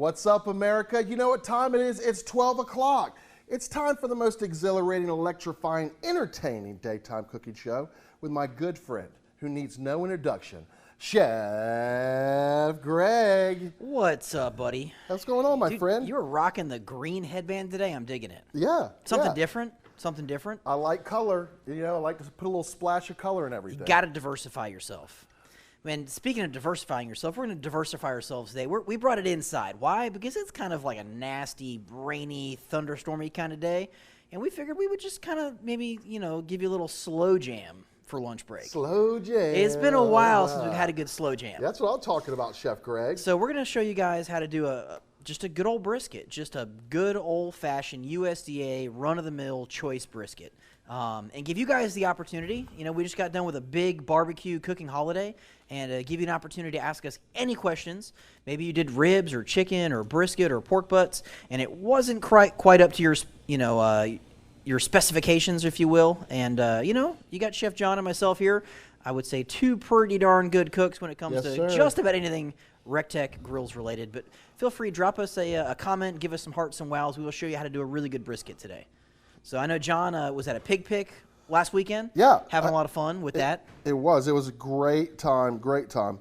What's up, America? You know what time it is? It's 12 o'clock. It's time for the most exhilarating, electrifying, entertaining daytime cooking show with my good friend who needs no introduction, Chef Greg. What's up, buddy? What's going on, my friend? You were rocking the green headband today. I'm digging it. Yeah. Something different. Something different. I like color. You know, I like to put a little splash of color in everything. You got to diversify yourself. And speaking of diversifying yourself, we're going to diversify ourselves today. We brought it inside. Why? Because it's kind of like a nasty, rainy, thunderstormy kind of day. And we figured we would just kind of maybe, you know, give you a little slow jam for lunch break. Slow jam. It's been a while since we've had a good slow jam. That's what I'm talking about, Chef Greg. So we're going to show you guys how to do just a good old brisket, just a good old-fashioned USDA run-of-the-mill choice brisket. And give you guys the opportunity. You know, we just got done with a big barbecue cooking holiday, and give you an opportunity to ask us any questions. Maybe you did ribs or chicken or brisket or pork butts, and it wasn't quite up to your, your specifications, if you will. And, you know, you got Chef John and myself here. I would say two pretty darn good cooks when it comes to just about anything recteq grills related. But feel free to drop us a comment, give us some hearts and wows. We will show you how to do a really good brisket today. So I know John was at a pig pick last weekend. Yeah. Having a lot of fun with that. It was. It was a great time, great time.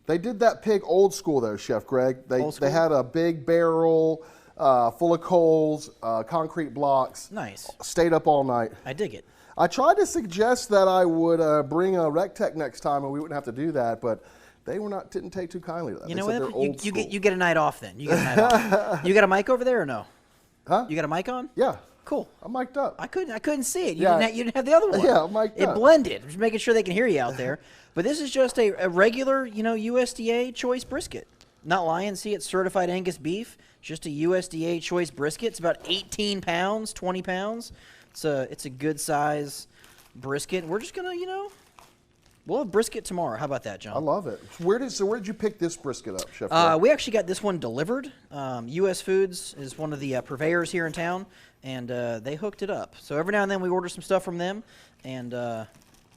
They did that pig old school, though, Chef Greg. They had a big barrel full of coals, concrete blocks. Nice. Stayed up all night. I dig it. I tried to suggest that I would bring a recteq next time and we wouldn't have to do that, but they didn't take too kindly to that. You they know said what? they're old school. You get a night off then. You get a night off. You got a mic over there or no? Huh? You got a mic on? Yeah. Cool. I'm mic'd up. I couldn't see it. You didn't have the other one. Yeah, I'm mic'd up. It blended. Just making sure they can hear you out there. But this is just a regular, USDA choice brisket. Not lying. See, it's certified Angus beef. Just a USDA choice brisket. It's about 18 pounds, 20 pounds. It's a good size brisket. We're just gonna, we'll have brisket tomorrow. How about that, John? I love it. Where did you pick this brisket up, Chef Greg? We actually got this one delivered. U.S. Foods is one of the purveyors here in town, and they hooked it up. So every now and then we order some stuff from them, and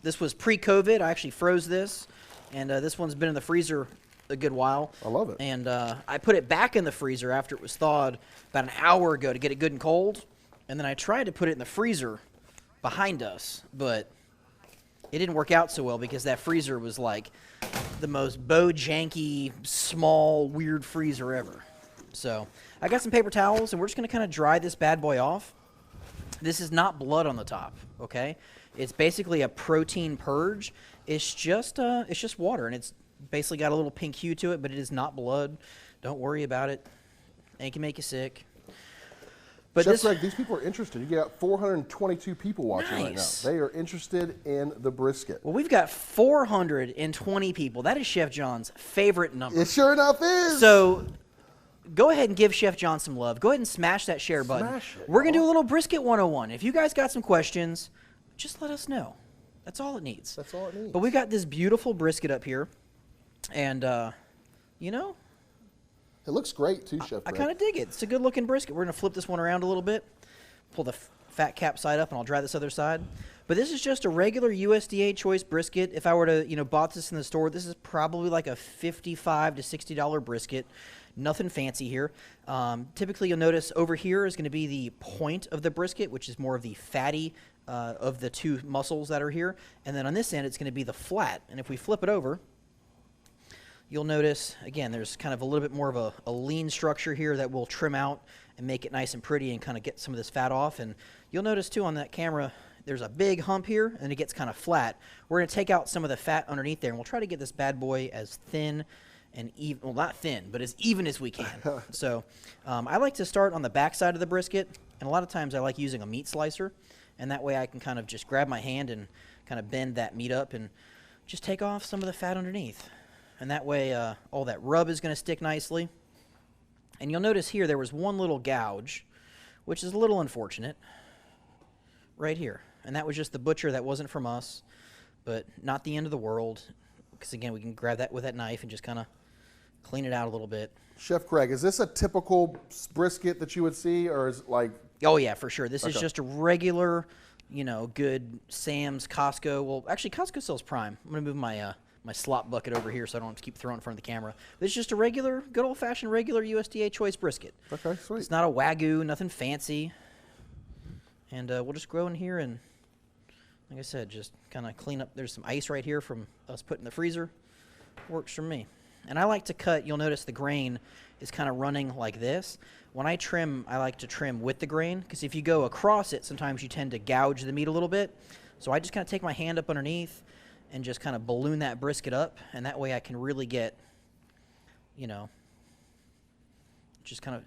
this was pre-COVID. I actually froze this, and this one's been in the freezer a good while. I love it. And I put it back in the freezer after it was thawed about an hour ago to get it good and cold, and then I tried to put it in the freezer behind us, but it didn't work out so well because that freezer was like the most bojanky, small, weird freezer ever. So I got some paper towels, and we're just going to kind of dry this bad boy off. This is not blood on the top, okay? It's basically a protein purge. It's just water, and it's basically got a little pink hue to it, but it is not blood. Don't worry about it. It can make you sick. But Chef Greg, these people are interested. You got 422 people watching right now. They are interested in the brisket. Well, we've got 420 people. That is Chef John's favorite number. It sure enough is. So go ahead and give Chef John some love. Go ahead and smash that share button. Smash it. We're going to do a little brisket 101. If you guys got some questions, just let us know. That's all it needs. That's all it needs. But we've got this beautiful brisket up here. And, it looks great, too, Chef Greg. I kind of dig it. It's a good-looking brisket. We're going to flip this one around a little bit, pull the fat cap side up, and I'll dry this other side. But this is just a regular USDA choice brisket. If I were to, bought this in the store, this is probably like a $55 to $60 brisket. Nothing fancy here. Typically, you'll notice over here is going to be the point of the brisket, which is more of the fatty of the two muscles that are here. And then on this end, it's going to be the flat. And if we flip it over, you'll notice, again, there's kind of a little bit more of a lean structure here that will trim out and make it nice and pretty and kind of get some of this fat off. And you'll notice, too, on that camera, there's a big hump here, and it gets kind of flat. We're going to take out some of the fat underneath there, and we'll try to get this bad boy as thin and even, well, not thin, but as even as we can. So I like to start on the back side of the brisket, and a lot of times I like using a meat slicer, and that way I can kind of just grab my hand and kind of bend that meat up and just take off some of the fat underneath. And that way, all that rub is going to stick nicely. And you'll notice here there was one little gouge, which is a little unfortunate, right here. And that was just the butcher. That wasn't from us, but not the end of the world. Because, again, we can grab that with that knife and just kind of clean it out a little bit. Chef Greg, is this a typical brisket that you would see, or is it like... Oh, yeah, for sure. This is just a regular, good Sam's, Costco. Well, actually, Costco sells Prime. I'm going to move my my slop bucket over here so I don't have to keep throwing it in front of the camera. But it's just a regular, good old-fashioned regular USDA choice brisket. Okay, sweet. It's not a Wagyu, nothing fancy. And we'll just go in here and, like I said, just kind of clean up. There's some ice right here from us putting in the freezer. Works for me. And I like to cut, you'll notice the grain is kind of running like this. When I trim, I like to trim with the grain, because if you go across it, sometimes you tend to gouge the meat a little bit. So I just kind of take my hand up underneath and just kind of balloon that brisket up, and that way I can really get, you know, just kind of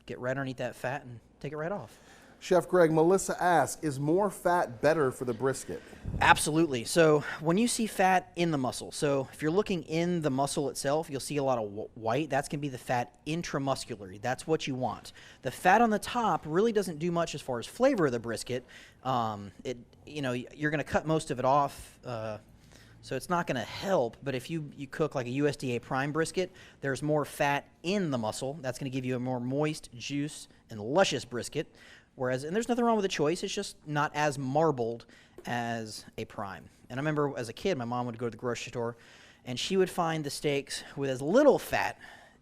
get right underneath that fat and take it right off. Chef Greg, Melissa asks, is more fat better for the brisket? Absolutely. So when you see fat in the muscle, so if you're looking in the muscle itself, you'll see a lot of white. That's going to be the fat intramuscularly. That's what you want. The fat on the top really doesn't do much as far as flavor of the brisket. You know, you're going to cut most of it off, so it's not going to help. But if you cook like a USDA prime brisket, there's more fat in the muscle. That's going to give you a more moist, juice, and luscious brisket. Whereas, and there's nothing wrong with the choice, it's just not as marbled as a prime. And I remember as a kid, my mom would go to the grocery store, and she would find the steaks with as little fat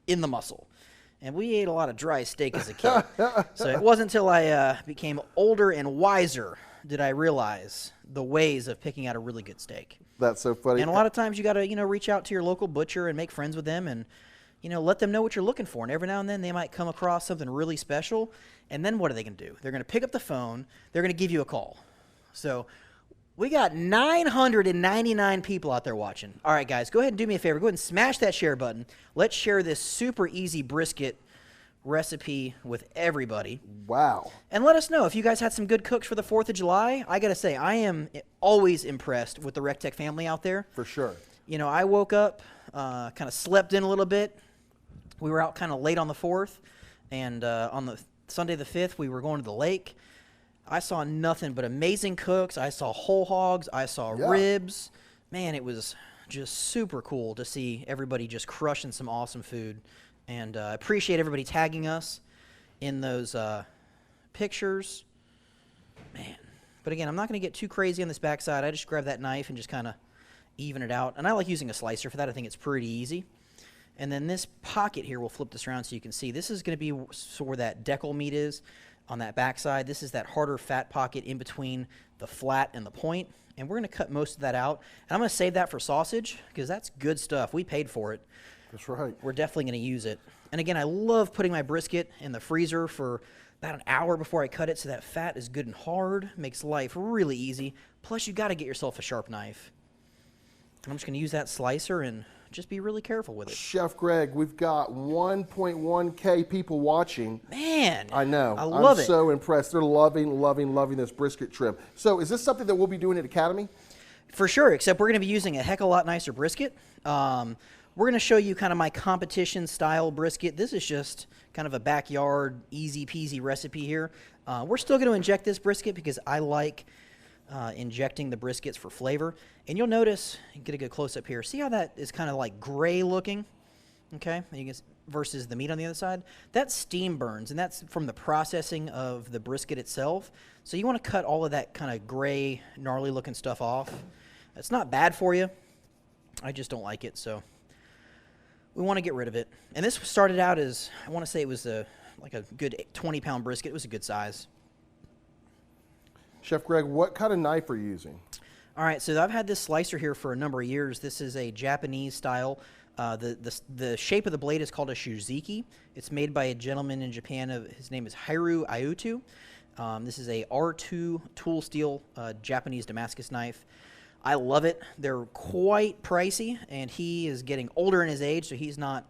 in the muscle. And we ate a lot of dry steak as a kid. So it wasn't until I became older and wiser did I realize the ways of picking out a really good steak. That's so funny. And a lot of times you got to, you know, reach out to your local butcher and make friends with them and, you know, let them know what you're looking for. And every now and then they might come across something really special. And then what are they going to do? They're going to pick up the phone. They're going to give you a call. So we got 999 people out there watching. All right, guys, go ahead and do me a favor. Go ahead and smash that share button. Let's share this super easy brisket recipe with everybody. Wow. And let us know if you guys had some good cooks for the 4th of July. I got to say, I am always impressed with the recteq family out there. For sure. You know, I woke up, kind of slept in a little bit. We were out kind of late on the 4th, and on the Sunday the 5th, we were going to the lake. I saw nothing but amazing cooks. I saw whole hogs. I saw ribs. Man, it was just super cool to see everybody just crushing some awesome food. And I appreciate everybody tagging us in those pictures. Man. But again, I'm not going to get too crazy on this backside. I just grab that knife and just kind of even it out. And I like using a slicer for that. I think it's pretty easy. And then this pocket here, we'll flip this around so you can see. This is going to be where that decal meat is on that backside. This is that harder fat pocket in between the flat and the point. And we're going to cut most of that out. And I'm going to save that for sausage because that's good stuff. We paid for it. That's right. We're definitely going to use it. And again, I love putting my brisket in the freezer for about an hour before I cut it so that fat is good and hard. Makes life really easy. Plus, you got to get yourself a sharp knife. I'm just going to use that slicer and just be really careful with it. Chef Greg, we've got 1.1K people watching. Man, I know. I love it. I'm so impressed. They're loving this brisket trim. So is this something that we'll be doing at Academy? For sure, except we're going to be using a heck of a lot nicer brisket. We're going to show you kind of my competition style brisket. This is just kind of a backyard, easy peasy recipe here. We're still going to inject this brisket because I like injecting the briskets for flavor. And you'll notice, get a good close up here. See how that is kind of like gray looking? Okay, and you can, versus the meat on the other side. That steam burns, and that's from the processing of the brisket itself. So you want to cut all of that kind of gray, gnarly looking stuff off. It's not bad for you. I just don't like it, so we want to get rid of it. And this started out as, I want to say it was like a good 20-pound brisket. It was a good size. Chef Greg, what kind of knife are you using? All right, so I've had this slicer here for a number of years. This is a Japanese style. The shape of the blade is called a shuziki. It's made by a gentleman in Japan. His name is Hiru Ayutu. This is a R2 tool steel Japanese Damascus knife. I love it. They're quite pricey, and he is getting older in his age, so he's not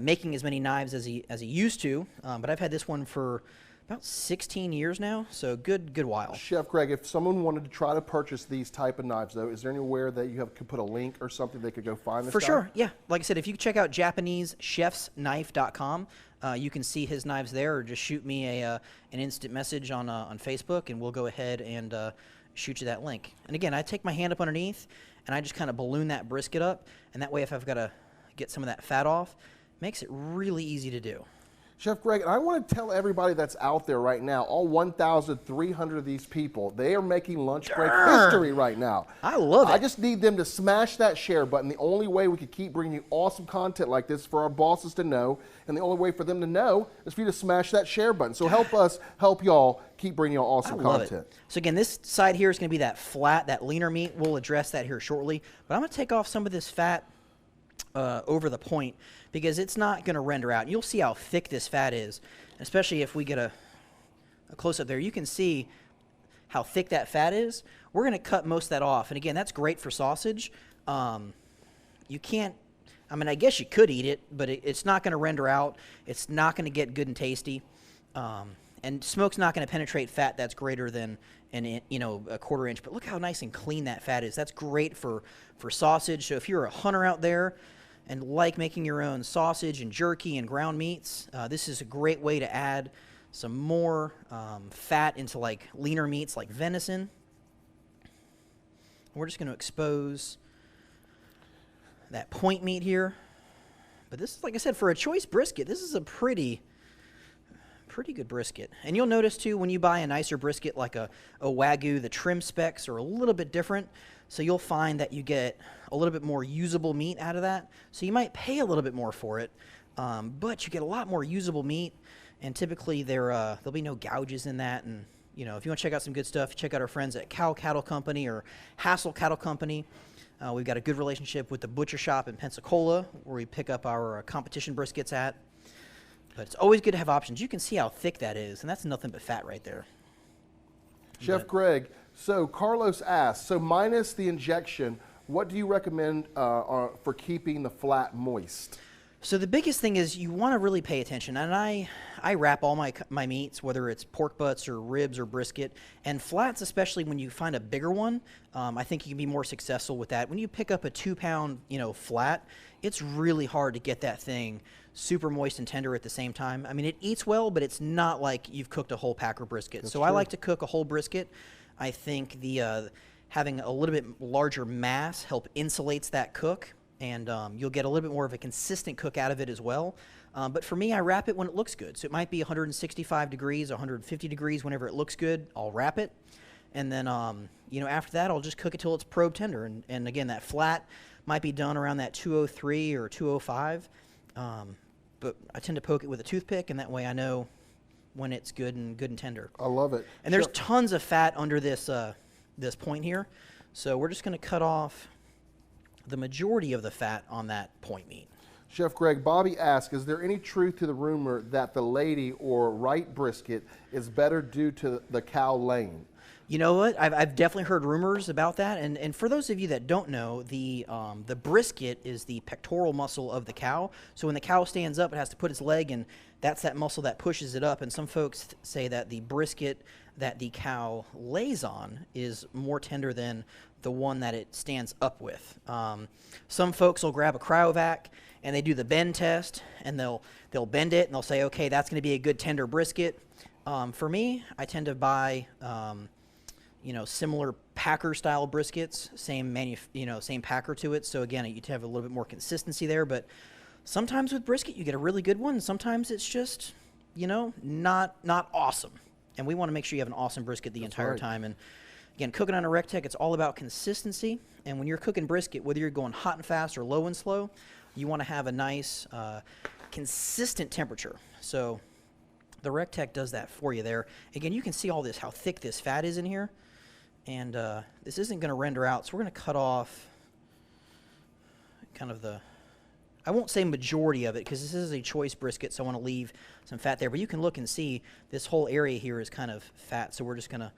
making as many knives as he used to. But I've had this one for about 16 years now, so good while. Chef Greg, if someone wanted to try to purchase these type of knives, though, is there anywhere that you could put a link or something they could go find this For guy? sure, yeah. Like I said, if you check out JapaneseChefsKnife.com, you can see his knives there, or just shoot me an instant message on Facebook, and we'll go ahead and shoot you that link. And again, I take my hand up underneath, and I just kind of balloon that brisket up, and that way if I've got to get some of that fat off, it makes it really easy to do. Chef Greg, I want to tell everybody that's out there right now, all 1,300 of these people, they are making lunch break history right now. I love it. I just need them to smash that share button. The only way we could keep bringing you awesome content like this for our bosses to know, and the only way for them to know is for you to smash that share button. So help us help y'all keep bringing y'all awesome content. So again, this side here is going to be that flat, that leaner meat. We'll address that here shortly. But I'm going to take off some of this fat over the point because it's not going to render out. You'll see how thick this fat is, especially if we get a close-up there. You can see how thick that fat is. We're going to cut most of that off. And again, that's great for sausage. You can't, I mean, I guess you could eat it, but it's not going to render out. It's not going to get good and tasty. And smoke's not going to penetrate fat that's greater than a 1/4 inch. But look how nice and clean that fat is. That's great for sausage. So if you're a hunter out there and like making your own sausage and jerky and ground meats, this is a great way to add some more fat into like leaner meats like venison. We're just going to expose that point meat here. But this is, like I said, for a choice brisket, this is a pretty good brisket. And you'll notice too, when you buy a nicer brisket like a Wagyu, the trim specs are a little bit different. So you'll find that you get a little bit more usable meat out of that. So you might pay a little bit more for it, but you get a lot more usable meat. And typically there'll be no gouges in that. And if you want to check out some good stuff, check out our friends at Cow Cattle Company or Hassel Cattle Company. We've got a good relationship with the butcher shop in Pensacola, where we pick up our competition briskets at. But it's always good to have options. You can see how thick that is, and that's nothing but fat right there. Chef Greg, so Carlos asks, so minus the injection, what do you recommend for keeping the flat moist? So the biggest thing is you want to really pay attention. And I wrap all my meats, whether it's pork butts or ribs or brisket, and flats, especially when you find a bigger one, I think you can be more successful with that. When you pick up a 2-pound, flat, it's really hard to get that thing super moist and tender at the same time. I mean, it eats well, but it's not like you've cooked a whole packer brisket. So I like to cook a whole brisket. I think the having a little bit larger mass help insulates that cook, and you'll get a little bit more of a consistent cook out of it as well. But for me, I wrap it when it looks good. So it might be 165 degrees, 150 degrees. Whenever it looks good, I'll wrap it. And then, after that, I'll just cook it till it's probe tender. And again, that flat might be done around that 203 or 205. But I tend to poke it with a toothpick, and that way I know when it's good and tender. I love it. And there's tons of fat under this this point here. So we're just going to cut off the majority of the fat on that point meat. Chef Greg, Bobby asks, is there any truth to the rumor that the lady or right brisket is better due to the cow laying? You know what? I've definitely heard rumors about that. And for those of you that don't know, the brisket is the pectoral muscle of the cow. So when the cow stands up, it has to put its leg, and that's that muscle that pushes it up. And some folks say that the brisket that the cow lays on is more tender than the one that it stands up with. Some folks will grab a cryovac and they do the bend test, and they'll bend it and they'll say, okay, that's going to be a good tender brisket. For me, I tend to buy similar packer style briskets, same packer to it. So again, you have a little bit more consistency there. But sometimes with brisket, you get a really good one. And sometimes it's just, not awesome. And we want to make sure you have an awesome brisket the entire time. And again, cooking on a recteq, it's all about consistency. And when you're cooking brisket, whether you're going hot and fast or low and slow, you want to have a nice, consistent temperature. So the recteq does that for you there. Again, you can see all this, how thick this fat is in here. And this isn't going to render out, so we're going to cut off kind of I won't say majority of it, because this is a choice brisket, so I want to leave some fat there. But you can look and see this whole area here is kind of fat, so we're just going to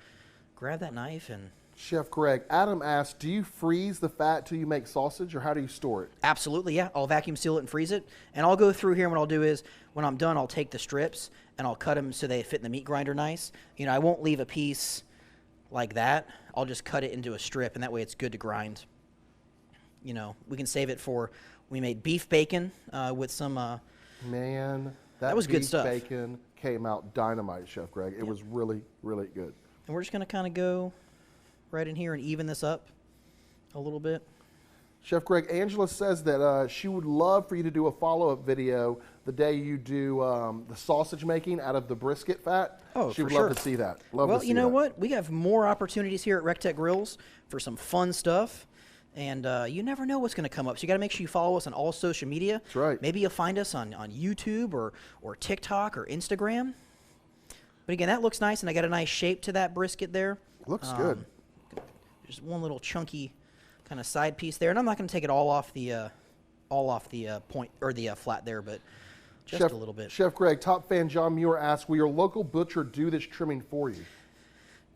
grab that knife and... Chef Greg, Adam asked, do you freeze the fat till you make sausage, or how do you store it? Absolutely, yeah. I'll vacuum seal it and freeze it. And I'll go through here, and what I'll do is, when I'm done, I'll take the strips, and I'll cut them so they fit in the meat grinder nice. I won't leave a piece like that. I'll just cut it into a strip, and that way it's good to grind. We can save it for... We made beef bacon with some... Man, that was good stuff. Beef bacon came out dynamite, Chef Greg. It was really, really good. And we're just going to kind of go right in here and even this up a little bit. Chef Greg, Angela says that she would love for you to do a follow-up video the day you do the sausage making out of the brisket fat. Oh, she for would sure. love to see that. Love to Well, see you know that. what? We have more opportunities here at recteq Grills for some fun stuff. And you never know what's going to come up. So you got to make sure you follow us on all social media. That's right. Maybe you'll find us on YouTube or TikTok or Instagram. But again, that looks nice, and I got a nice shape to that brisket there. Looks good. Just one little chunky kind of side piece there, and I'm not going to take it all off the point or the flat there, but just a little bit. Chef Greg, top fan John Muir asks, will your local butcher do this trimming for you?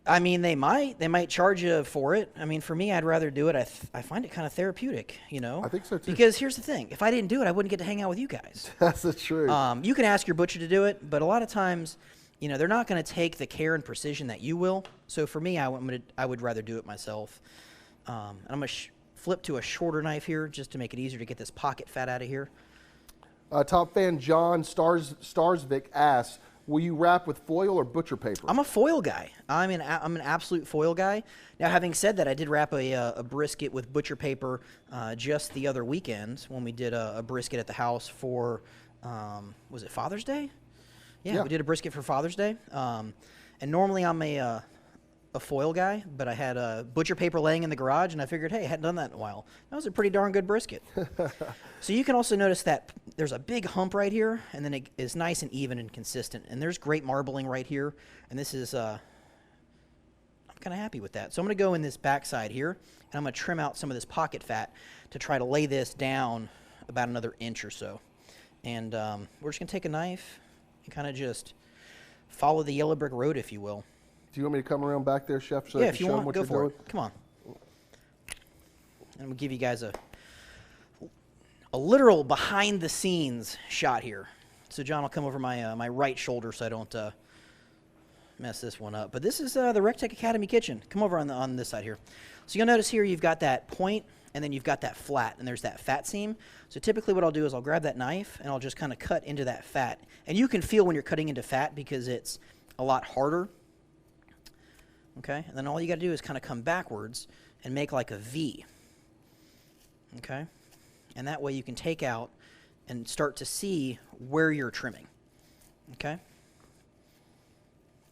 I mean, they might charge you for it. I mean, for me, I'd rather do it. I find it kind of therapeutic, you know. I think so too. Because here's the thing: if I didn't do it, I wouldn't get to hang out with you guys. That's the truth. You can ask your butcher to do it, but a lot of times, you know, they're not going to take the care and precision that you will. So for me, I would rather do it myself. And I'm going to flip to a shorter knife here just to make it easier to get this pocket fat out of here. Top fan John Starsvik asks, will you wrap with foil or butcher paper? I'm a foil guy. I'm an absolute foil guy. Now, having said that, I did wrap a brisket with butcher paper just the other weekend when we did a brisket at the house for, was it Father's Day? Yeah, we did a brisket for Father's Day. And normally I'm a foil guy, but I had butcher paper laying in the garage, and I figured, hey, I hadn't done that in a while. That was a pretty darn good brisket. So you can also notice that there's a big hump right here, and then it is nice and even and consistent. And there's great marbling right here, and this is, I'm kind of happy with that. So I'm going to go in this backside here, and I'm going to trim out some of this pocket fat to try to lay this down about another inch or so. And we're just going to take a knife and kind of just follow the yellow brick road, if you will. Do you want me to come around back there, Chef, so Yeah, I if can you show them want, what go you're for doing? it. Come on. And we'll give you guys a literal behind-the-scenes shot here. So John will come over my right shoulder so I don't mess this one up. But this is the recteq Academy kitchen. Come over on this side here. So you'll notice here you've got that point, and then you've got that flat, and there's that fat seam. So typically what I'll do is I'll grab that knife, and I'll just kind of cut into that fat. And you can feel when you're cutting into fat because it's a lot harder. Okay, and then all you got to do is kind of come backwards and make like a V. Okay, and that way you can take out and start to see where you're trimming. Okay.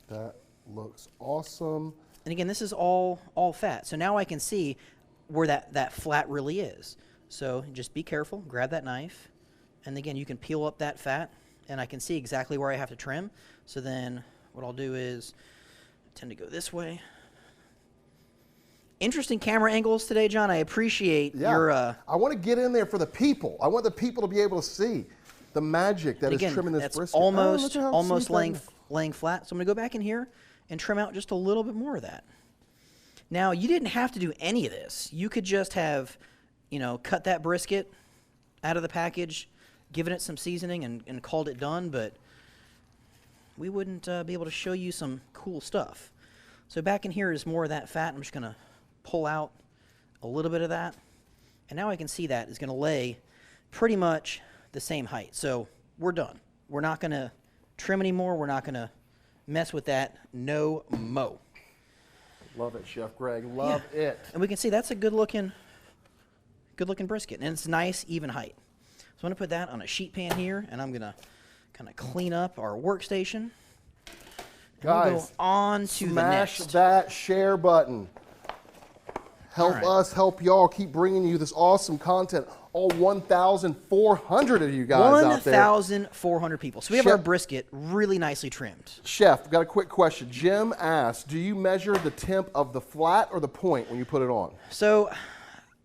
That looks awesome. And again, this is all fat. So now I can see where that flat really is. So just be careful, grab that knife, and again, you can peel up that fat, and I can see exactly where I have to trim. So then what I'll do is I tend to go this way. Interesting camera angles today, John. I appreciate your... I want to get in there for the people. I want the people to be able to see the magic that is trimming this brisket. Almost laying flat. So I'm going to go back in here and trim out just a little bit more of that. Now, you didn't have to do any of this. You could just have, you know, cut that brisket out of the package, given it some seasoning, and called it done, but we wouldn't be able to show you some cool stuff. So back in here is more of that fat. I'm just going to pull out a little bit of that, and now I can see that is going to lay pretty much the same height. So we're done. We're not going to trim anymore. We're not going to mess with that no mo. Love it, Chef Greg. Love it. And we can see that's a good looking brisket, and it's nice even height. So I'm going to put that on a sheet pan here, and I'm going to kind of clean up our workstation. Guys, we'll go on to the next. Smash that share button. Help us help y'all keep bringing you this awesome content. All 1,400 of you guys out there. 1,400 people. So we have our brisket really nicely trimmed. Chef, got a quick question. Jim asks, do you measure the temp of the flat or the point when you put it on? So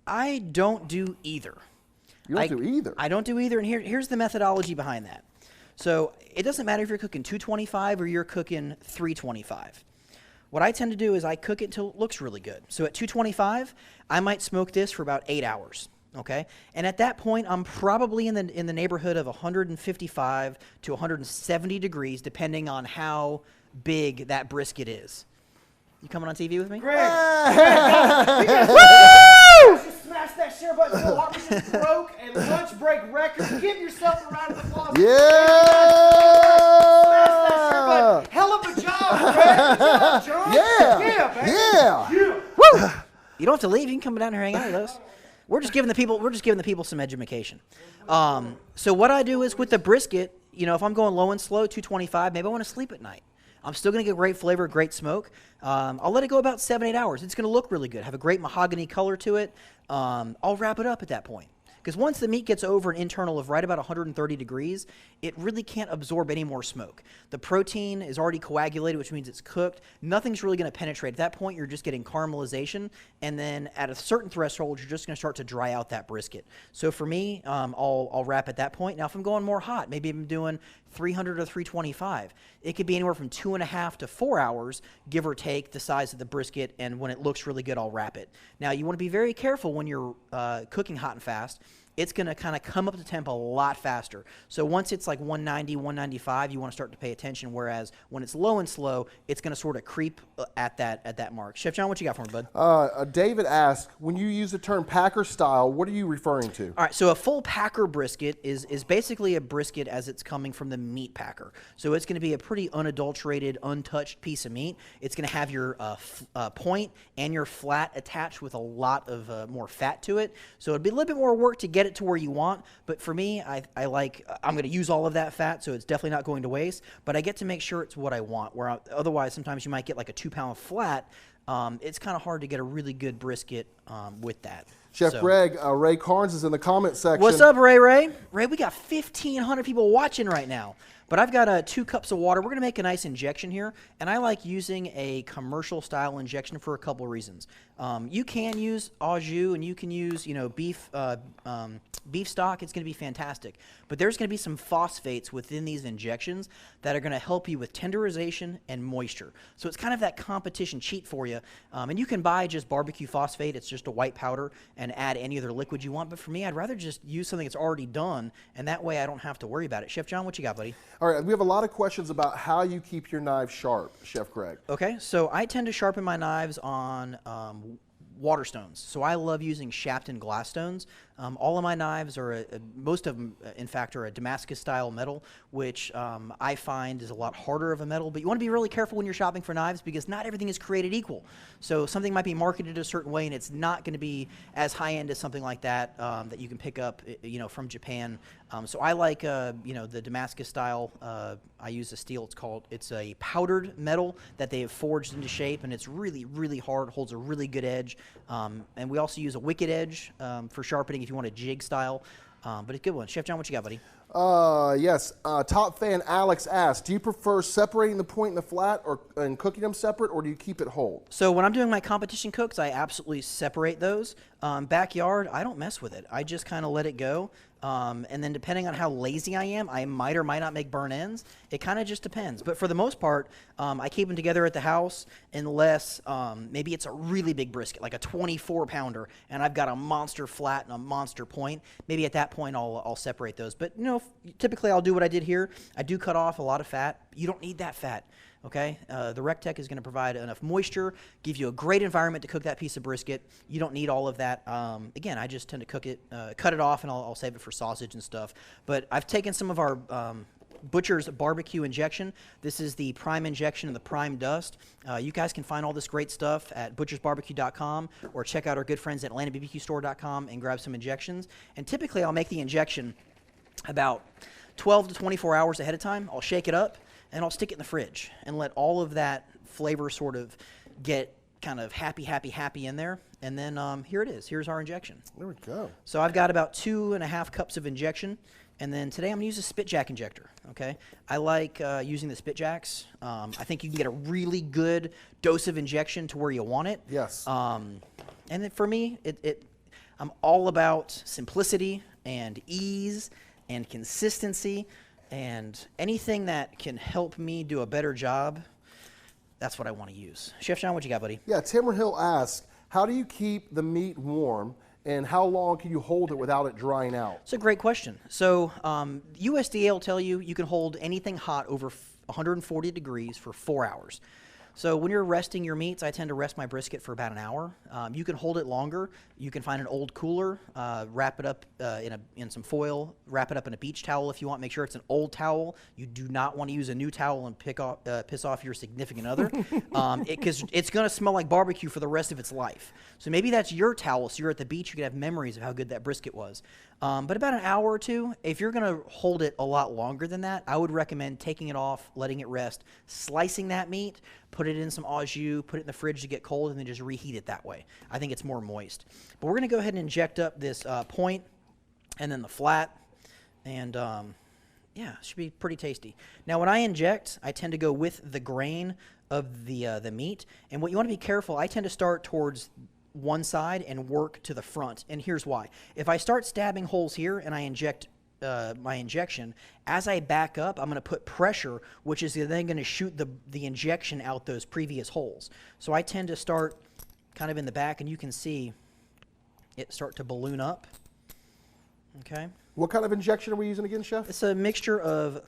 I don't do either. You don't do either? I don't do either, and here's the methodology behind that. So it doesn't matter if you're cooking 225 or you're cooking 325. What I tend to do is I cook it until it looks really good. So at 225, I might smoke this for about 8 hours. Okay, and at that point, I'm probably in the neighborhood of 155 to 170 degrees, depending on how big that brisket is. You coming on TV with me? Greg! Just smash that share button so hard we just broke a lunch break record. Give yourself a round of applause. Yeah! Smash that share button. Hell of a job, Greg. Good job, John. Yeah! Yeah, baby. Yeah! Yeah. Woo! You don't have to leave. You can come down here and hang out with us. We're just giving the people some education. So what I do is with the brisket, you know, if I'm going low and slow, 225, maybe I want to sleep at night. I'm still going to get great flavor, great smoke. I'll let it go about 7-8 hours. It's going to look really good, have a great mahogany color to it. I'll wrap it up at that point. Because once the meat gets over an internal of right about 130 degrees, it really can't absorb any more smoke. The protein is already coagulated, which means it's cooked. Nothing's really going to penetrate. At that point, you're just getting caramelization, and then at a certain threshold, you're just going to start to dry out that brisket. So for me, I'll wrap at that point. Now, if I'm going more hot, maybe I'm doing 300 or 325. It could be anywhere from 2.5 to 4 hours, give or take the size of the brisket, and when it looks really good, I'll wrap it. Now, you want to be very careful when you're cooking hot and fast. It's going to kind of come up to temp a lot faster. So once it's like 190, 195, you want to start to pay attention, whereas when it's low and slow, it's going to sort of creep at that mark. Chef John, what you got for me, bud? David asked, when you use the term packer style, what are you referring to? All right, so a full packer brisket is basically a brisket as it's coming from the meat packer. So it's going to be a pretty unadulterated, untouched piece of meat. It's going to have your point and your flat attached with a lot of more fat to it. So it'd be a little bit more work to get it to where you want, but for me, I'm going to use all of that fat, so it's definitely not going to waste, but I get to make sure it's what I want, where otherwise sometimes you might get like a 2-pound flat. It's kind of hard to get a really good brisket with that. Chef Greg, Ray Carnes is in the comment section. What's up, Ray? Ray, we got 1,500 people watching right now. But I've got 2 cups of water. We're going to make a nice injection here, and I like using a commercial-style injection for a couple of reasons. You can use au jus, and you can use, beef stock. It's going to be fantastic. But there's going to be some phosphates within these injections that are going to help you with tenderization and moisture. So it's kind of that competition cheat for you. And you can buy just barbecue phosphate. It's just a white powder, and add any other liquid you want. But for me, I'd rather just use something that's already done, and that way I don't have to worry about it. Chef John, what you got, buddy? All right, we have a lot of questions about how you keep your knives sharp, Chef Greg. Okay, so I tend to sharpen my knives on water stones. So I love using Shapton glass stones. All of my knives are, most of them, in fact, are a Damascus-style metal, which I find is a lot harder of a metal. But you want to be really careful when you're shopping for knives because not everything is created equal. So something might be marketed a certain way, and it's not going to be as high-end as something like that that you can pick up, from Japan. So I like, the Damascus-style. I use a steel. It's a powdered metal that they have forged into shape, and it's really, really hard. Holds a really good edge. And we also use a wicked edge for sharpening if you want a jig style. But it's a good one. Chef John, what you got, buddy? Yes. Top fan Alex asked, do you prefer separating the point and the flat and cooking them separate, or do you keep it whole? So when I'm doing my competition cooks, I absolutely separate those. Backyard, I don't mess with it. I just kind of let it go. And then depending on how lazy I am, I might or might not make burn ends. It kind of just depends. But for the most part, I keep them together at the house unless maybe it's a really big brisket, like a 24-pounder, and I've got a monster flat and a monster point. Maybe at that point I'll separate those. But, typically I'll do what I did here. I do cut off a lot of fat. You don't need that fat. Okay, the recteq is going to provide enough moisture, give you a great environment to cook that piece of brisket. You don't need all of that. Again, I just tend to cut it off, and I'll save it for sausage and stuff. But I've taken some of our Butcher's barbecue injection. This is the prime injection and the prime dust. You guys can find all this great stuff at butchersbarbecue.com or check out our good friends at AtlantaBBQstore.com and grab some injections. And typically, I'll make the injection about 12 to 24 hours ahead of time. I'll shake it up, and I'll stick it in the fridge and let all of that flavor sort of get kind of happy in there. And then here it is. Here's our injection. There we go. So I've got about 2.5 cups of injection. And then today I'm going to use a spit jack injector, okay? I like using the spit jacks. I think you can get a really good dose of injection to where you want it. Yes. And then for me, I'm all about simplicity and ease and consistency. And anything that can help me do a better job, that's what I want to use. Chef John, what you got, buddy? Yeah, Timber Hill asked, how do you keep the meat warm, and how long can you hold it without it drying out? It's a great question. So USDA will tell you can hold anything hot over 140 degrees for 4 hours. So when you're resting your meats, I tend to rest my brisket for about an hour. You can hold it longer. You can find an old cooler, wrap it up in some foil, wrap it up in a beach towel if you want. Make sure it's an old towel. You do not want to use a new towel and piss off your significant other, because it's going to smell like barbecue for the rest of its life. So maybe that's your towel, so you're at the beach, you can have memories of how good that brisket was. But about an hour or two, if you're going to hold it a lot longer than that, I would recommend taking it off, letting it rest, slicing that meat, put it in some au jus, put it in the fridge to get cold, and then just reheat it that way. I think it's more moist. But we're going to go ahead and inject up this point and then the flat, and yeah, it should be pretty tasty. Now, when I inject, I tend to go with the grain of the meat, and what you want to be careful, I tend to start towards one side and work to the front, and here's why. If I start stabbing holes here and I inject my injection, as I back up, I'm going to put pressure, which is then going to shoot the injection out those previous holes. So I tend to start kind of in the back, and you can see it start to balloon up. Okay. What kind of injection are we using again, Chef? It's a mixture of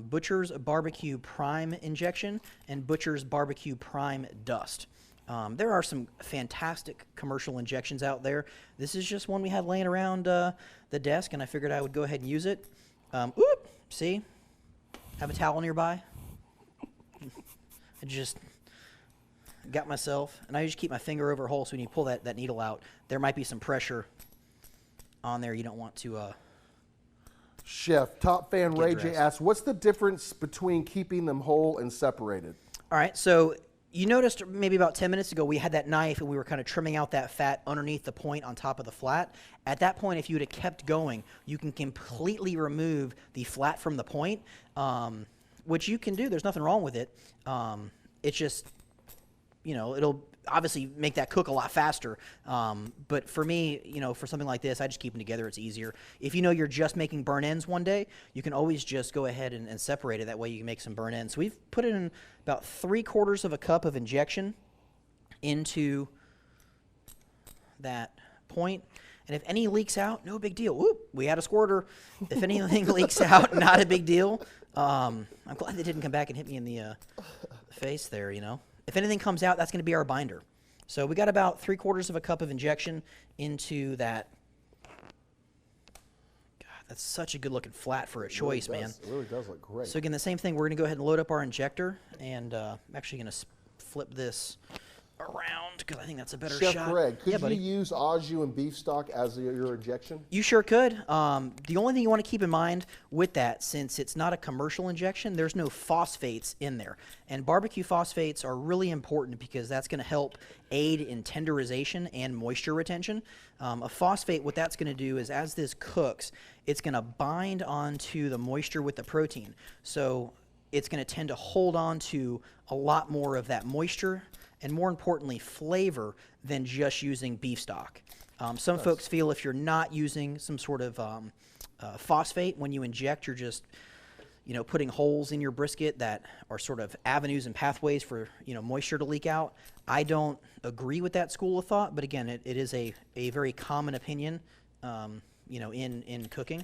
Butcher's Barbecue Prime injection and Butcher's Barbecue Prime Dust. There are some fantastic commercial injections out there. This is just one we had laying around the desk, and I figured I would go ahead and use it. Oop, see? Have a towel nearby. I just got myself, and I just keep my finger over a hole so when you pull that needle out, there might be some pressure on there you don't want to... Chef, Top Fan Ray J dressed. asks, what's the difference between keeping them whole and separated? All right, so you noticed maybe about 10 minutes ago we had that knife and we were kind of trimming out that fat underneath the point on top of the flat. At that point, if you would have kept going, you can completely remove the flat from the point, which you can do. There's nothing wrong with it. It's just, you know, it'll obviously make that cook a lot faster. But for me, you know, for something like this, I just keep them together. It's easier. If you know you're just making burn ends one day, you can always just go ahead and separate it. That way you can make some burn ends. So we've put in about 3/4 of a cup of injection into that point. And if any leaks out, no big deal. Whoop, we had a squirter. If anything leaks out, not a big deal. I'm glad they didn't come back and hit me in the face there, you know. If anything comes out, that's going to be our binder. So we got about 3/4 of a cup of injection into that. God, that's such a good looking flat for a choice, man. It really does look great. So again, the same thing. We're going to go ahead and load up our injector, and I'm actually going to flip this around because I think that's a better Chef shot. Greg, could buddy. you use au jus and beef stock as your injection? You sure could. The only thing you want to keep in mind with that, since it's not a commercial injection, there's no phosphates in there. And barbecue phosphates are really important because that's going to help aid in tenderization and moisture retention. A phosphate, what that's going to do is as this cooks, it's going to bind onto the moisture with the protein. So it's going to tend to hold on to a lot more of that moisture and more importantly, flavor than just using beef stock. Some folks feel if you're not using some sort of phosphate, when you inject, you're just, you know, putting holes in your brisket that are sort of avenues and pathways for, you know, moisture to leak out. I don't agree with that school of thought, but again, it is a very common opinion, you know, in cooking.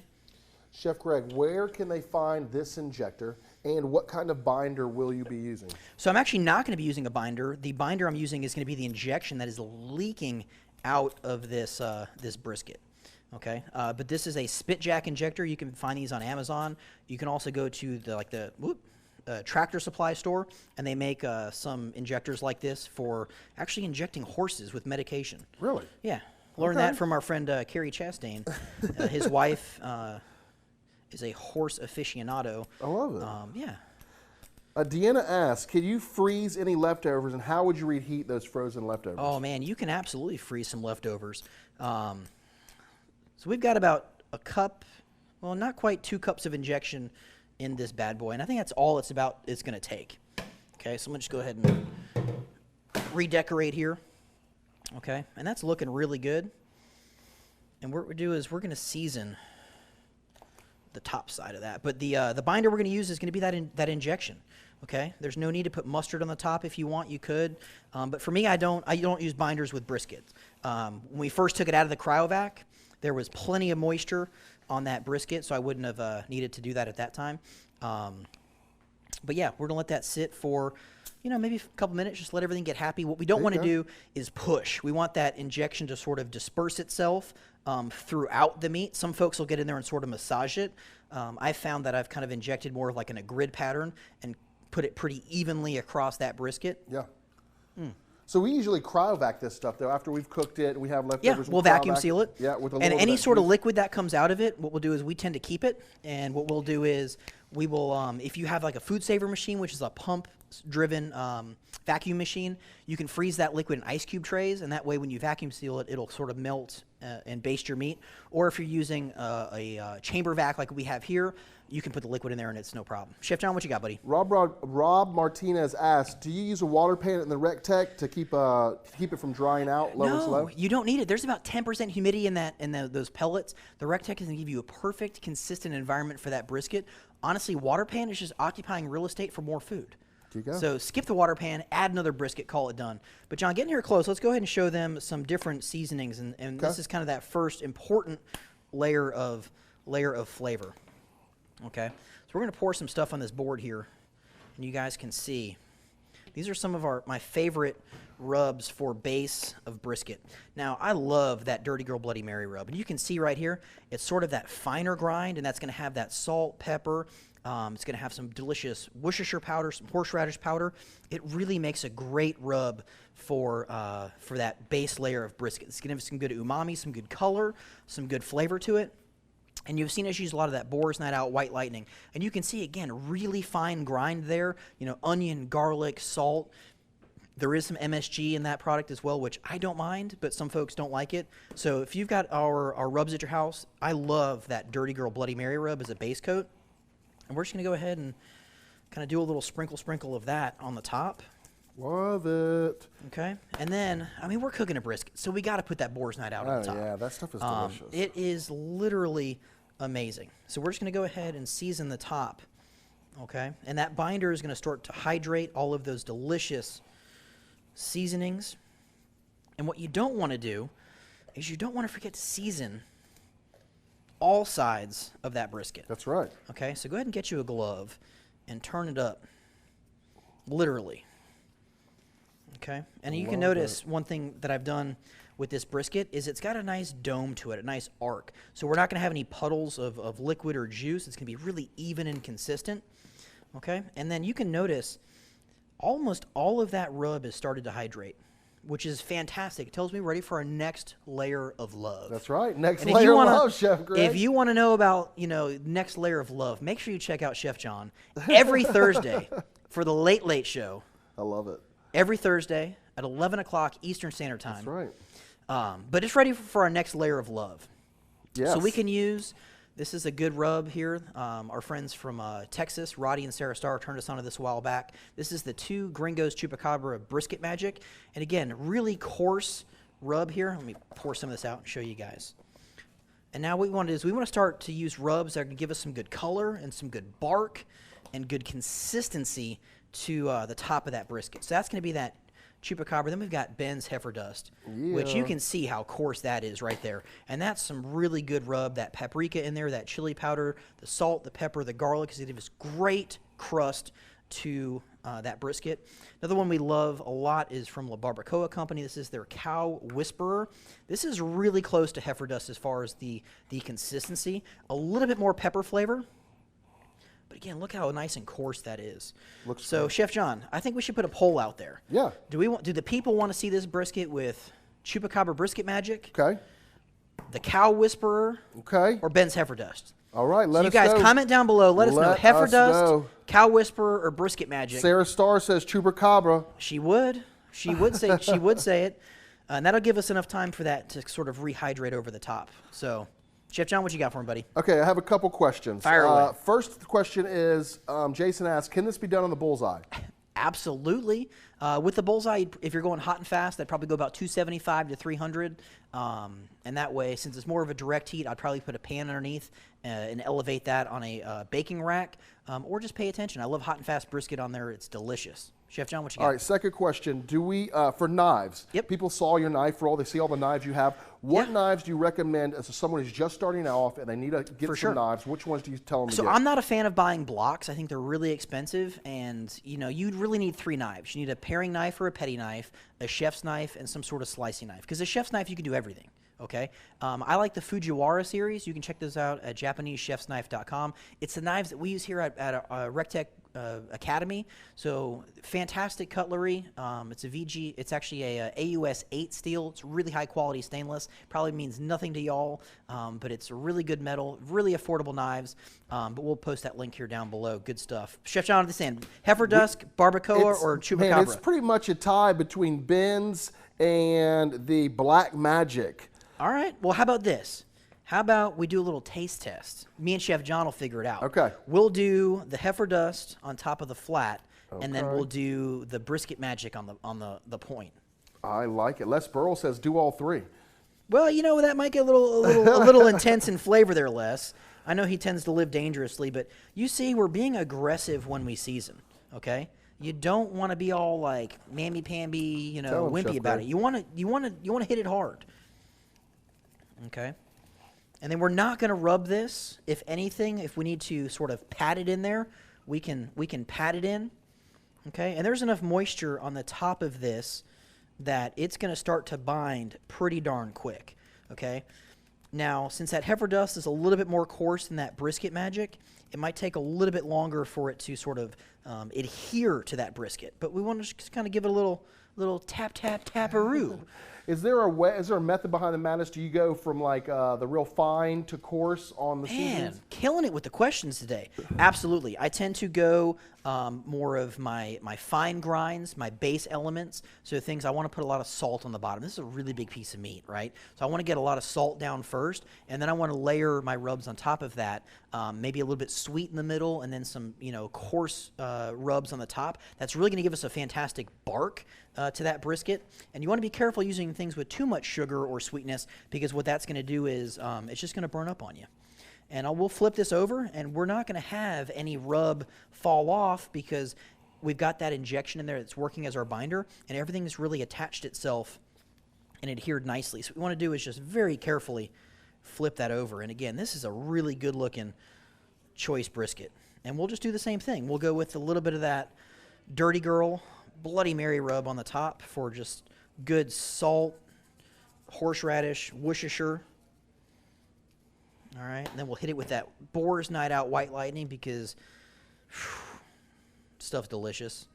Chef Greg, where can they find this injector, and what kind of binder will you be using? So I'm actually not going to be using a binder. The binder I'm using is going to be the injection that is leaking out of this this brisket. Okay, but this is a spit jack injector. You can find these on Amazon. You can also go to the Tractor Supply store, and they make some injectors like this for actually injecting horses with medication. Really? Yeah, learned that from our friend Kerry Chastain. His wife is a horse aficionado. I love it. Yeah. Deanna asks, can you freeze any leftovers, and how would you reheat those frozen leftovers? Oh, man, you can absolutely freeze some leftovers. So we've got about a cup, well, not quite 2 cups of injection in this bad boy, and I think that's all it's going to take. Okay, so I'm going to just go ahead and redecorate here. Okay, and that's looking really good. And what we're going to do is we're going to season the top side of that. But the binder we're going to use is going to be that injection. Okay, there's no need to put mustard on the top. If you want, you could. But for me, I don't use binders with brisket. When we first took it out of the cryovac, there was plenty of moisture on that brisket, so I wouldn't have needed to do that at that time. But yeah, we're going to let that sit for maybe a couple minutes, just let everything get happy. What we don't want to do is push. We want that injection to sort of disperse itself throughout the meat. Some folks will get in there and sort of massage it. I found that I've kind of injected more of like in a grid pattern and put it pretty evenly across that brisket. Yeah. So we usually cryovac this stuff, though, after we've cooked it and we have leftovers. Yeah, we'll vacuum seal it. Yeah, with a and little any bit sort of juice. liquid that comes out of it, what we'll do is we tend to keep it. And what we'll do is we will, if you have like a food saver machine, which is a pump-driven vacuum machine, you can freeze that liquid in ice cube trays, and that way when you vacuum seal it, it'll sort of melt and baste your meat. Or if you're using a chamber vac like we have here, you can put the liquid in there and it's no problem. Chef John, what you got, buddy? Rob Martinez asked, do you use a water pan in the recteq to keep it from drying out low and slow? No, you don't need it. There's about 10% humidity in those pellets. The recteq is going to give you a perfect, consistent environment for that brisket. Honestly, water pan is just occupying real estate for more food. There you go. So skip the water pan, add another brisket, call it done. But John, getting here close, let's go ahead and show them some different seasonings, and this is kind of that first important layer of flavor. Okay, so we're going to pour some stuff on this board here, and you guys can see. These are some of my favorite rubs for base of brisket. Now, I love that Dirty Girl Bloody Mary rub, and you can see right here, it's sort of that finer grind, and that's going to have that salt, pepper. It's going to have some delicious Worcestershire powder, some horseradish powder. It really makes a great rub for that base layer of brisket. It's going to have some good umami, some good color, some good flavor to it. And you've seen us use a lot of that Boar's Night Out White Lightning. And you can see, again, really fine grind there. Onion, garlic, salt. There is some MSG in that product as well, which I don't mind, but some folks don't like it. So if you've got our rubs at your house, I love that Dirty Girl Bloody Mary rub as a base coat. And we're just going to go ahead and kind of do a little sprinkle of that on the top. Love it. Okay. And then, we're cooking a brisket, so we got to put that Boar's Night Out on the top. Oh, yeah, that stuff is delicious. It is literally amazing. So we're just going to go ahead and season the top. Okay. And that binder is going to start to hydrate all of those delicious seasonings. And what you don't want to do is you don't want to forget to season all sides of that brisket. That's right. Okay, so go ahead and get you a glove and turn it up, literally. Okay, and you can notice one thing that I've done with this brisket is it's got a nice dome to it, a nice arc. So we're not going to have any puddles of liquid or juice. It's going to be really even and consistent. Okay, and then you can notice almost all of that rub has started to hydrate, which is fantastic. It tells me we're ready for our next layer of love. That's right. Next And layer of love, Chef Greg. If you want to know about, next layer of love, make sure you check out Chef John every Thursday for the Late Late Show. I love it. Every Thursday at 11 o'clock Eastern Standard Time. That's right. But it's ready for our next layer of love. Yes. So we can use, this is a good rub here. Our friends from Texas, Roddy and Sarah Starr, turned us onto this a while back. This is the 2 Gringos Chupacabra Brisket Magic. And again, really coarse rub here. Let me pour some of this out and show you guys. And now what we want to do is we want to start to use rubs that are going to give us some good color and some good bark and good consistency to the top of that brisket. So that's going to be that Chupacabra. Then we've got Ben's Heifer Dust, which you can see how coarse that is right there. And that's some really good rub, that paprika in there, that chili powder, the salt, the pepper, the garlic, because it gives great crust to that brisket. Another one we love a lot is from La Barbacoa Company. This is their Cow Whisperer. This is really close to Heifer Dust as far as the consistency. A little bit more pepper flavor. But again, look how nice and coarse that is. So, good. Chef John, I think we should put a poll out there. Yeah. Do the people want to see this brisket with Chupacabra Brisket Magic? Okay. The Cow Whisperer? Okay. Or Ben's Heifer Dust? All right, let us know. You guys know. comment down below. Let us know. Heifer Dust, know. Cow Whisperer, or Brisket Magic? Sarah Starr says Chupacabra. She would. She would say it. And that'll give us enough time for that to sort of rehydrate over the top. So, Chef John, what you got for him, buddy? Okay, I have a couple questions. Fire away. First question is, Jason asked, can this be done on the bullseye? Absolutely. With the bullseye, if you're going hot and fast, I'd probably go about 275 to 300. And that way, since it's more of a direct heat, I'd probably put a pan underneath and elevate that on a baking rack. Or just pay attention. I love hot and fast brisket on there. It's delicious. Chef John, what you got? All right, second question. Do we, for knives, Yep. people saw your knife roll, they see all the knives you have. What Yeah. knives do you recommend as someone who's just starting off and they need to get For some sure. knives? Which ones do you tell them to So get? I'm not a fan of buying blocks. I think they're really expensive, and you really need 3 knives. You need a paring knife or a petty knife, a chef's knife, and some sort of slicing knife. Because a chef's knife, you can do everything. Okay, I like the Fujiwara series. You can check those out at JapaneseChefsKnife.com. It's the knives that we use here at recteq Academy. So fantastic cutlery. It's a VG. It's actually a AUS 8 steel. It's really high quality stainless. Probably means nothing to y'all, but it's a really good metal. Really affordable knives. But we'll post that link here down below. Good stuff. Chef John, this end. Heifer Dusk, Barbacoa, or Chupacabra? Man, it's pretty much a tie between Ben's and the Black Magic. All right. Well, how about this? How about we do a little taste test? Me and Chef John will figure it out. Okay. We'll do the Heifer Dust on top of the flat, and then Okay. we'll do the Brisket Magic on the point. I like it. Les Burrell says do all 3. Well, that might get a little intense in flavor there, Les. I know he tends to live dangerously, but you see, we're being aggressive when we season. Okay. You don't want to be all like mamby-pamby, Tell him, wimpy Chef about Greg. it. You want to hit it hard. Okay. And then we're not going to rub this. If anything, if we need to sort of pat it in there, we can pat it in. Okay. And there's enough moisture on the top of this that it's going to start to bind pretty darn quick. Okay. Now, since that heifer dust is a little bit more coarse than that brisket magic, it might take a little bit longer for it to sort of adhere to that brisket. But we want to just kind of give it a little tap, tap, taparoo. Is there a method behind the madness? Do you go from like the real fine to coarse on the Man, seasons? killing it with the questions today. Absolutely. I tend to go more of my fine grinds, my base elements. So things I want to put a lot of salt on the bottom. This is a really big piece of meat, right? So I want to get a lot of salt down first, and then I want to layer my rubs on top of that. Maybe a little bit sweet in the middle, and then some coarse rubs on the top. That's really going to give us a fantastic bark to that brisket. And you want to be careful using things with too much sugar or sweetness, because what that's going to do is it's just going to burn up on you. And we'll flip this over, and we're not going to have any rub fall off because we've got that injection in there that's working as our binder, and everything's really attached itself and adhered nicely. So what we want to do is just very carefully flip that over. And again, this is a really good looking choice brisket. And we'll just do the same thing. We'll go with a little bit of that Dirty Girl Bloody Mary rub on the top for just good salt, horseradish, Worcestershire. All right, and then we'll hit it with that Boar's Night Out White Lightning because stuff's delicious.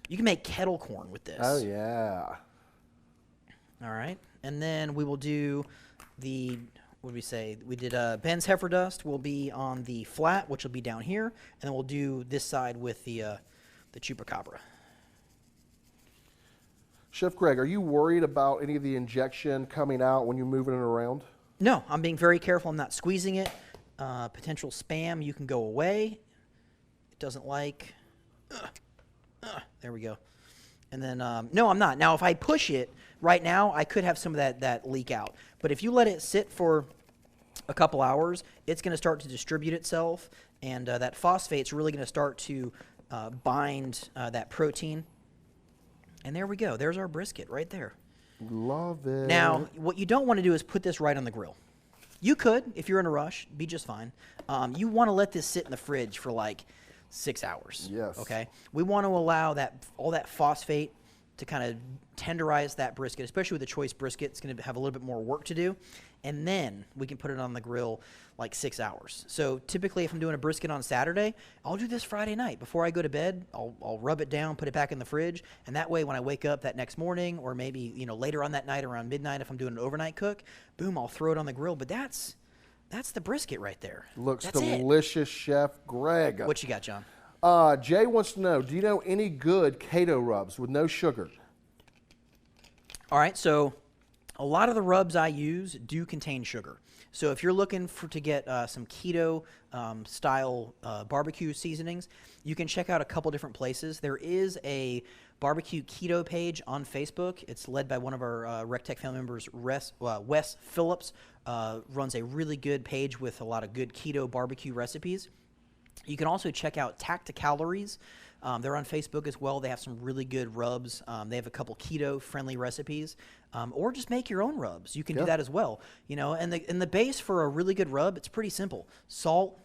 You can make kettle corn with this. Oh yeah. All right, and then we will do what did we say? We did Ben's Heifer Dust will be on the flat, which will be down here, and then we'll do this side with the Chupacabra. Chef Greg, are you worried about any of the injection coming out when you're moving it around? No, I'm being very careful. I'm not squeezing it. Potential spam, you can go away. It doesn't like. There we go. And then, no, I'm not. Now, if I push it right now, I could have some of that leak out. But if you let it sit for a couple hours, it's going to start to distribute itself, and that phosphate's really going to start to bind that protein. And there we go. There's our brisket right there. Love it. Now, what you don't want to do is put this right on the grill. You could, if you're in a rush, be just fine. You want to let this sit in the fridge for like 6 hours. Yes. Okay? We want to allow all that phosphate to kind of tenderize that brisket, especially with the choice brisket. It's going to have a little bit more work to do. And then we can put it on the grill like 6 hours. So typically if I'm doing a brisket on Saturday, I'll do this Friday night. Before I go to bed, I'll rub it down, put it back in the fridge. And that way when I wake up that next morning, or maybe later on that night around midnight if I'm doing an overnight cook, boom, I'll throw it on the grill. But that's the brisket right there. Looks That's delicious, Chef Greg. What you got, John? Jay wants to know, do you know any good keto rubs with no sugar? All right, so a lot of the rubs I use do contain sugar. So if you're looking to get some keto style barbecue seasonings, you can check out a couple different places. There is a barbecue keto page on Facebook. It's led by one of our recteq family members, Wes Phillips. Runs a really good page with a lot of good keto barbecue recipes. You can also check out Tacticalories. They're on Facebook as well. They have some really good rubs. They have a couple keto-friendly recipes, or just make your own rubs. You can do that as well. You know, and the base for a really good rub, it's pretty simple: salt,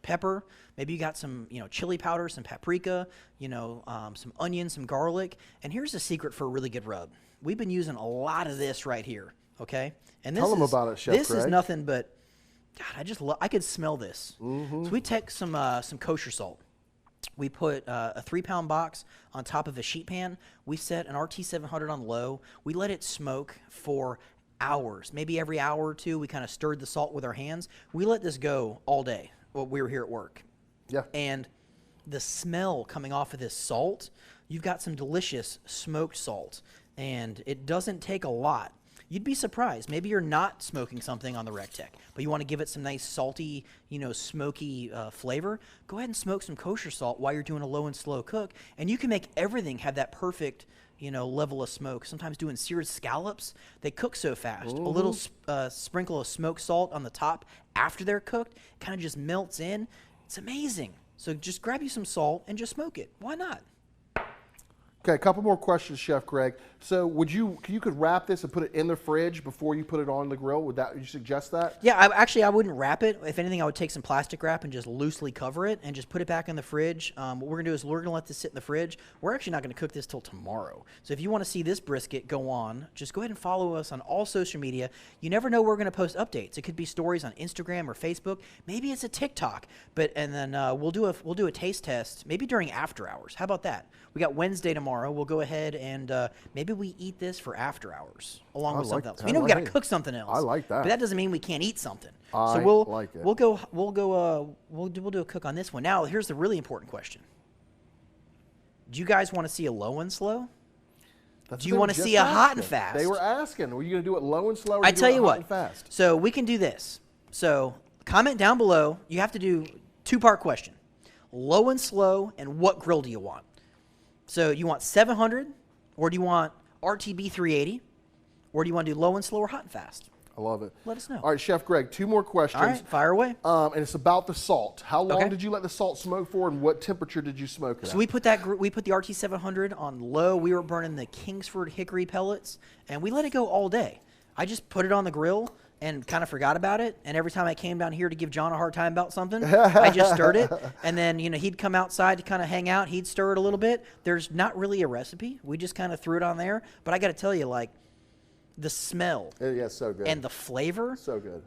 pepper. Maybe you got some, chili powder, some paprika. Some onion, some garlic. And here's the secret for a really good rub. We've been using a lot of this right here. Okay, and Tell them about it, Chef This Greg. is nothing but, God, I could smell this. So we take some kosher salt. We put a 3-pound box on top of a sheet pan. We set an RT700 on low. We let it smoke for hours. Maybe every hour or two, we kind of stirred the salt with our hands. We let this go all day while we were here at work. Yeah. And the smell coming off of this salt, you've got some delicious smoked salt, and it doesn't take a lot. You'd be surprised. Maybe you're not smoking something on the recteq, but you want to give it some nice salty, smoky flavor. Go ahead and smoke some kosher salt while you're doing a low and slow cook, and you can make everything have that perfect, level of smoke. Sometimes doing seared scallops, they cook so fast. A little sprinkle of smoked salt on the top after they're cooked kind of just melts in. It's amazing. So just grab you some salt and just smoke it. Why not? Okay, a couple more questions, Chef Greg. So you could wrap this and put it in the fridge before you put it on the grill? Would you suggest that? Yeah, I wouldn't wrap it. If anything, I would take some plastic wrap and just loosely cover it and just put it back in the fridge. What we're going to do is we're going to let this sit in the fridge. We're actually not going to cook this till tomorrow. So if you want to see this brisket go on, just go ahead and follow us on all social media. You never know where we're going to post updates. It could be stories on Instagram or Facebook. Maybe it's a TikTok. And then we'll do a taste test maybe during after hours. How about that? We got Wednesday tomorrow. We'll go ahead and maybe we eat this for after hours along with something else. We know we got to cook something else. I like that. But that doesn't mean we can't eat something. I So like it. we'll do a cook on this one. Now, here's the really important question. Do you guys want to see a low and slow? Do you want to see a hot and fast? They were asking, were you going to do it low and slow or I tell you hot what. and fast? So we can do this. So comment down below. You have to do 2-part question. Low and slow, and what grill do you want? So you want 700, or do you want RTB 380, or do you want to do low and slow or hot and fast? I love it. Let us know. All right, Chef Greg, 2 more questions. All right, fire away. And it's about the salt. How long Okay. did you let the salt smoke for, and what temperature did you smoke it So at? we put the RT700 on low. We were burning the Kingsford hickory pellets, and we let it go all day. I just put it on the grill and kind of forgot about it. And every time I came down here to give John a hard time about something, I just stirred it. And then, he'd come outside to kind of hang out. He'd stir it a little bit. There's not really a recipe. We just kind of threw it on there. But I got to tell you, the smell Yeah, so good. and the flavor. So good.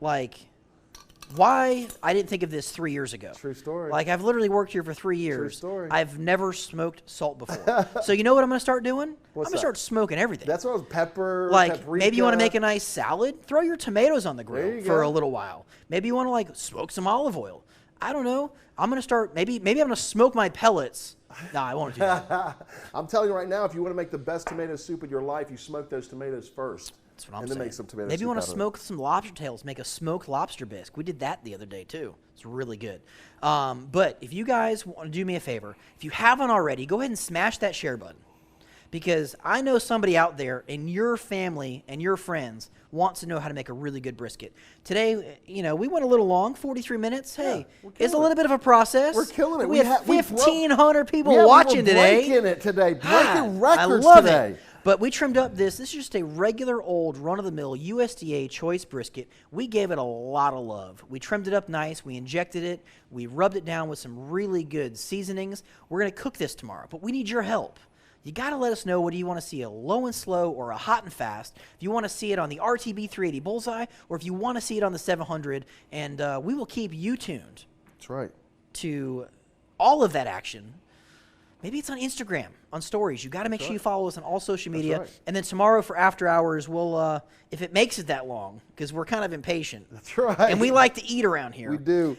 Why I didn't think of this 3 years ago. True story. I've literally worked here for 3 years. True story. I've never smoked salt before. So you know what I'm going to start doing? I'm going to that? start smoking everything. That's what I was paprika. Maybe you want to make a nice salad, throw your tomatoes on the There grill you for go. a little while. Maybe you want to smoke some olive oil. I don't know. I'm going to start, maybe I'm going to smoke my pellets. No, I won't do that. I'm telling you right now, if you want to make the best tomato soup in your life, you smoke those tomatoes first. That's what I'm and saying. then make some tomato Maybe you soup want out to of it. smoke some lobster tails, make a smoked lobster bisque. We did that the other day too. It's really good. But if you guys want to do me a favor, if you haven't already, go ahead and smash that share button. Because I know somebody out there in your family and your friends wants to know how to make a really good brisket. Today, we went a little long, 43 minutes. Hey, we're it's a killing little bit of a process. We're killing it. We have we broke- 1,500 people Yeah, watching we were today. breaking it today. Breaking God, records I love today. it. But we trimmed up this. This is just a regular old run-of-the-mill USDA choice brisket. We gave it a lot of love. We trimmed it up nice. We injected it. We rubbed it down with some really good seasonings. We're going to cook this tomorrow, but we need your help. You got to let us know, whether you want to see a low and slow or a hot and fast, if you want to see it on the RTB 380 Bullseye, or if you want to see it on the 700, and we will keep you tuned That's right. to all of that action. Maybe it's on Instagram, on stories. You got to make sure you follow us on all social media. right. And then tomorrow for after hours, we'll, if it makes it that long, because we're kind of impatient. That's right. And we like to eat around here. We do.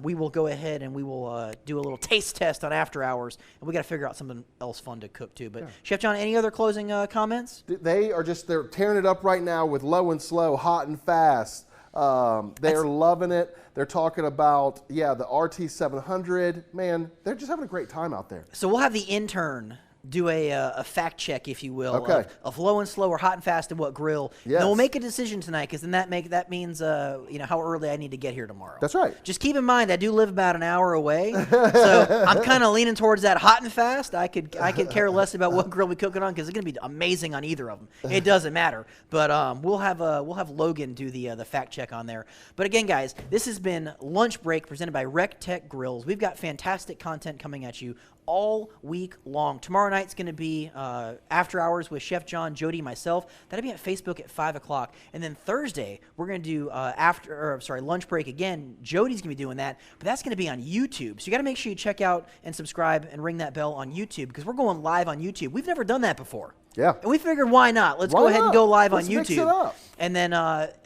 We will go ahead and we will do a little taste test on after hours. And we got to figure out something else fun to cook too. But Chef John, any other closing comments? They're tearing it up right now with low and slow, hot and fast. They're loving it. They're talking about, the RT700. Man, they're just having a great time out there. So we'll have the intern do a fact check, if you will, Okay. of low and slow or hot and fast and what grill. Yes. Then we'll make a decision tonight, because then that means how early I need to get here tomorrow. That's right. Just keep in mind, I do live about an hour away, so I'm kind of leaning towards that hot and fast. I could care less about what grill we cook it on, because it's gonna be amazing on either of them. It doesn't matter. But we'll have Logan do the fact check on there. But again, guys, this has been Lunch Break presented by recteq Grills. We've got fantastic content coming at you all week long. Tomorrow night's going to be After Hours with Chef John, Jody, myself. That'll be at Facebook at 5 o'clock. And then Thursday, we're going to do Lunch Break again. Jody's going to be doing that, but that's going to be on YouTube. So you got to make sure you check out and subscribe and ring that bell on YouTube, because we're going live on YouTube. We've never done that before. Yeah. And we figured, why not? Let's go ahead and go live on YouTube. Mix it up. And then,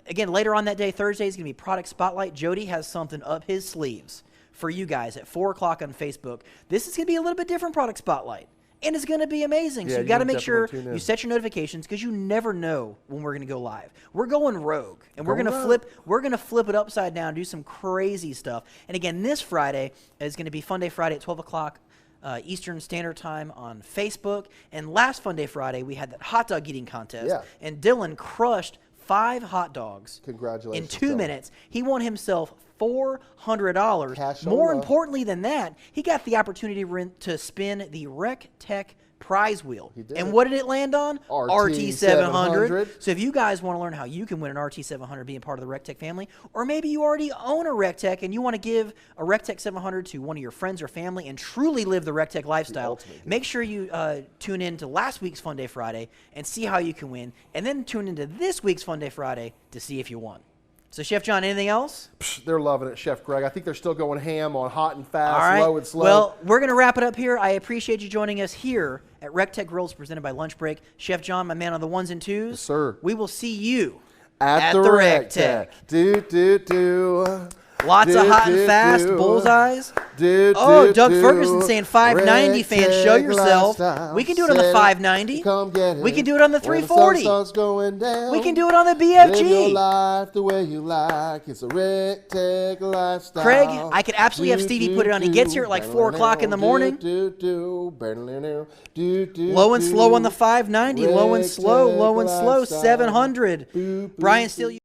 again, later on that day, Thursday, is going to be Product Spotlight. Jody has something up his sleeves for you guys at 4 o'clock on Facebook. This is going to be a little bit different Product Spotlight, and it's going to be amazing. Yeah, so you got to make definitely sure tune in. you set your notifications, because you never know when we're going to go live. We're going rogue, and we're Going going to rogue. flip it upside down, do some crazy stuff. And again, this Friday is going to be Fun Day Friday at 12 o'clock Eastern Standard Time on Facebook. And last Fun Day Friday, we had that hot dog eating contest, Yeah. and Dylan crushed 5 hot dogs Congratulations. in 2 Dylan. minutes. He won himself $400. Cash More on up. importantly than that, he got the opportunity to spin the recteq prize wheel. He did. And what did it land on? RT700. So if you guys want to learn how you can win an RT700 being part of the recteq family, or maybe you already own a recteq and you want to give a recteq 700 to one of your friends or family and truly live the recteq lifestyle, ultimate. make sure you tune in to last week's Fun Day Friday and see how you can win, and then tune into this week's Fun Day Friday to see if you won. So, Chef John, anything else? Psh, they're loving it, Chef Greg. I think they're still going ham on hot and fast, All right. low and slow. Well, we're going to wrap it up here. I appreciate you joining us here at recteq Grills presented by Lunch Break. Chef John, my man on the ones and twos. Yes, sir. We will see you at the recteq. Do. Lots of hot and fast bullseyes. Oh, Doug Ferguson saying 590 fans, show yourself. We can do it on the 590. Come get it. We can do it on the 340. Going down. We can do it on the Live your BFG. life the way you like. It's a recteq lifestyle. Craig, I could absolutely have Stevie put it on. He gets here at like 4 o'clock in the morning. Low and slow on the 590. Low and slow, 700. Brian Steele.